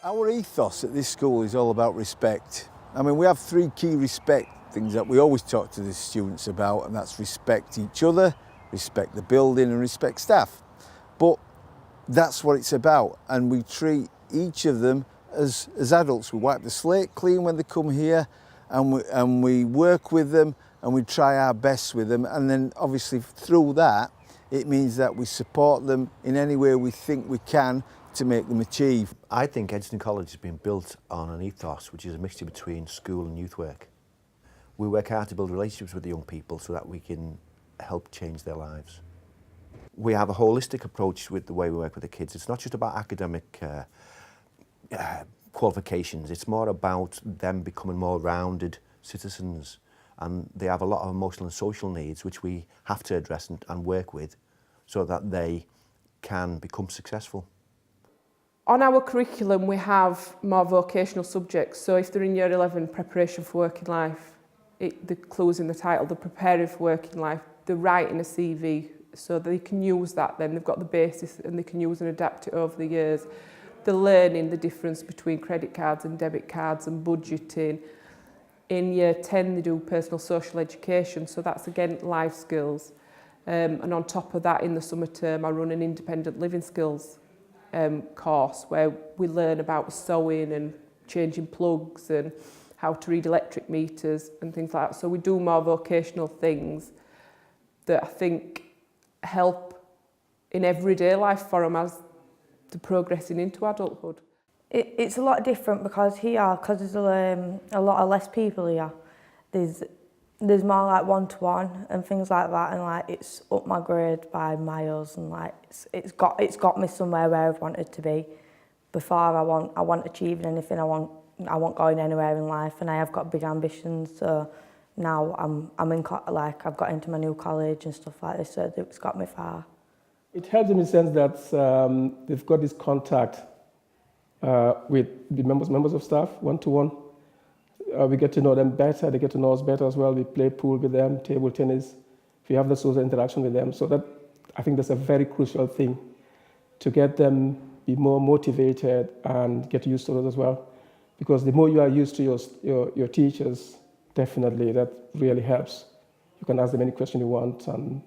Our ethos at this school is all about respect. I mean, we have three key respect things that we always talk to the students about, and that's respect each other, respect the building and respect staff. But that's what it's about, and we treat each of them as adults. We wipe the slate clean when they come here, and we work with them, and we try our best with them, and then obviously through that it means that we support them in any way we think we can to make them achieve. I think Edgerton College has been built on an ethos which is a mixture between school and youth work. We work hard to build relationships with the young people so that we can help change their lives. We have a holistic approach with the way we work with the kids. It's not just about academic qualifications, it's more about them becoming more rounded citizens, and they have a lot of emotional and social needs which we have to address and work with so that they can become successful. On our curriculum we have more vocational subjects, so if they're in year 11, preparation for working life, the clues in the title, they're preparing for working life, they're writing a CV so they can use that then, they've got the basis and they can use and adapt it over the years. They're learning the difference between credit cards and debit cards and budgeting. In year 10 they do personal social education, so that's again life skills. And on top of that, in the summer term I run an independent living skills course where we learn about sewing and changing plugs and how to read electric meters and things like that. So we do more vocational things that I think help in everyday life for them as they're progressing into adulthood. It's a lot different because there's a lot of less people here, there's more like one-to-one and things like that, and like it's up my grade by miles, and like it's got me somewhere where I've wanted to be. Before I want achieving anything, I want going anywhere in life, and I have got big ambitions. So now I've got into my new college and stuff like this, so it's got me far. It helps in the sense that they've got this contact with the members of staff, one-to-one. We get to know them better, they get to know us better as well. We play pool with them, table tennis. We have the social interaction with them. So that, I think that's a very crucial thing to get them be more motivated and get used to us as well. Because the more you are used to your teachers, definitely that really helps. You can ask them any question you want, and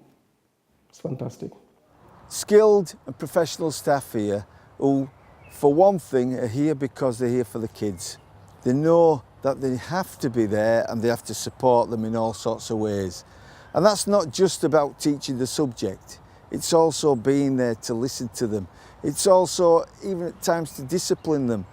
it's fantastic. Skilled and professional staff here who, for one thing, are here because they're here for the kids. They know that they have to be there and they have to support them in all sorts of ways. And that's not just about teaching the subject, it's also being there to listen to them. It's also, even at times, to discipline them.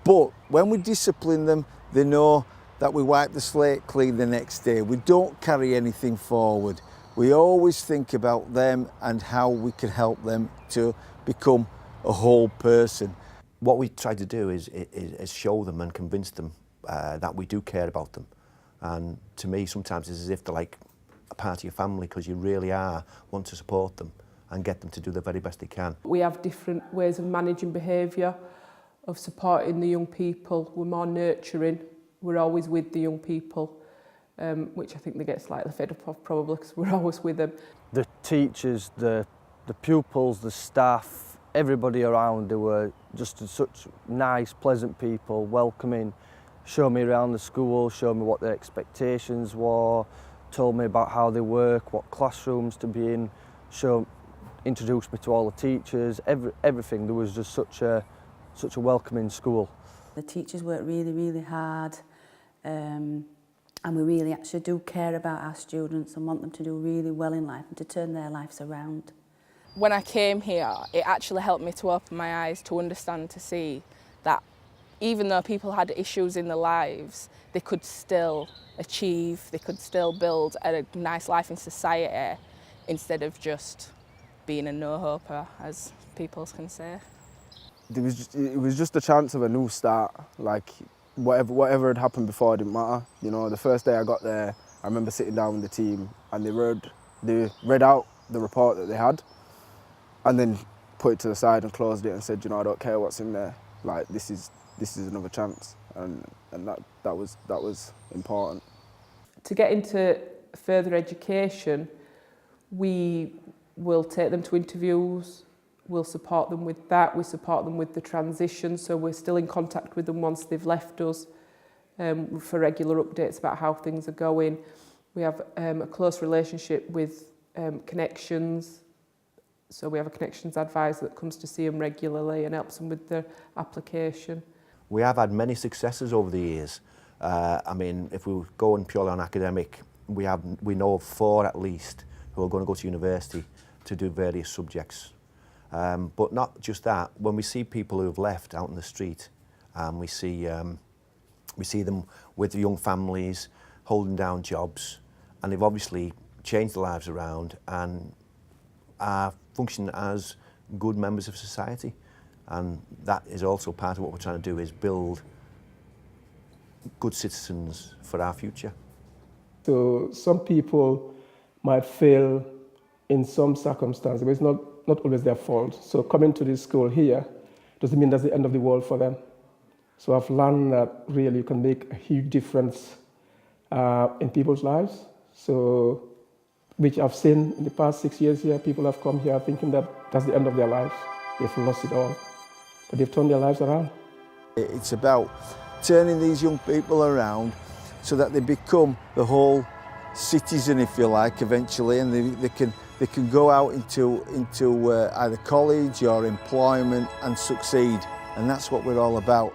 But when we discipline them, they know that we wipe the slate clean the next day. We don't carry anything forward. We always think about them and how we can help them to become a whole person. What we try to do is show them and convince them that we do care about them. And to me, sometimes it's as if they're like a part of your family, because you really want to support them and get them to do the very best they can. We have different ways of managing behaviour, of supporting the young people. We're more nurturing. We're always with the young people, which I think they get slightly fed up of probably because we're always with them. The teachers, the pupils, the staff, everybody around, they were just such nice, pleasant people, welcoming, showed me around the school, showed me what their expectations were, told me about how they work, what classrooms to be in, introduced me to all the teachers, everything. There was just such a welcoming school. The teachers work really, really hard, and we really actually do care about our students and want them to do really well in life and to turn their lives around. When I came here, it actually helped me to open my eyes to understand, to see that even though people had issues in their lives, they could still achieve, they could still build a nice life in society instead of just being a no-hoper, as people can say. It was just a chance of a new start. Like whatever had happened before didn't matter. You know, the first day I got there, I remember sitting down with the team and they read out the report that they had, and then put it to the side and closed it and said, you know, I don't care what's in there. Like this is another chance, and that was important. To get into further education, we will take them to interviews we'll support them with that. We support them with the transition, so we're still in contact with them once they've left us for regular updates about how things are going. We have a close relationship with Connections. So we have a Connections advisor that comes to see them regularly and helps them with their application. We have had many successes over the years. I mean, if we were going purely on academic, we know of 4 at least who are going to go to university to do various subjects. But not just that, when we see people who have left out in the street, we see them with young families, holding down jobs, and they've obviously changed their lives around and are functioning as good members of society. And that is also part of what we're trying to do, is build good citizens for our future. So some people might fail in some circumstances, but it's not always their fault. So coming to this school here doesn't mean that's the end of the world for them. So I've learned that really you can make a huge difference in people's lives. So, which I've seen in the past 6 years here, people have come here thinking that that's the end of their lives. They've lost it all. But they've turned their lives around. It's about turning these young people around so that they become the whole citizen, if you like, eventually, and they can go out into either college or employment and succeed. And that's what we're all about.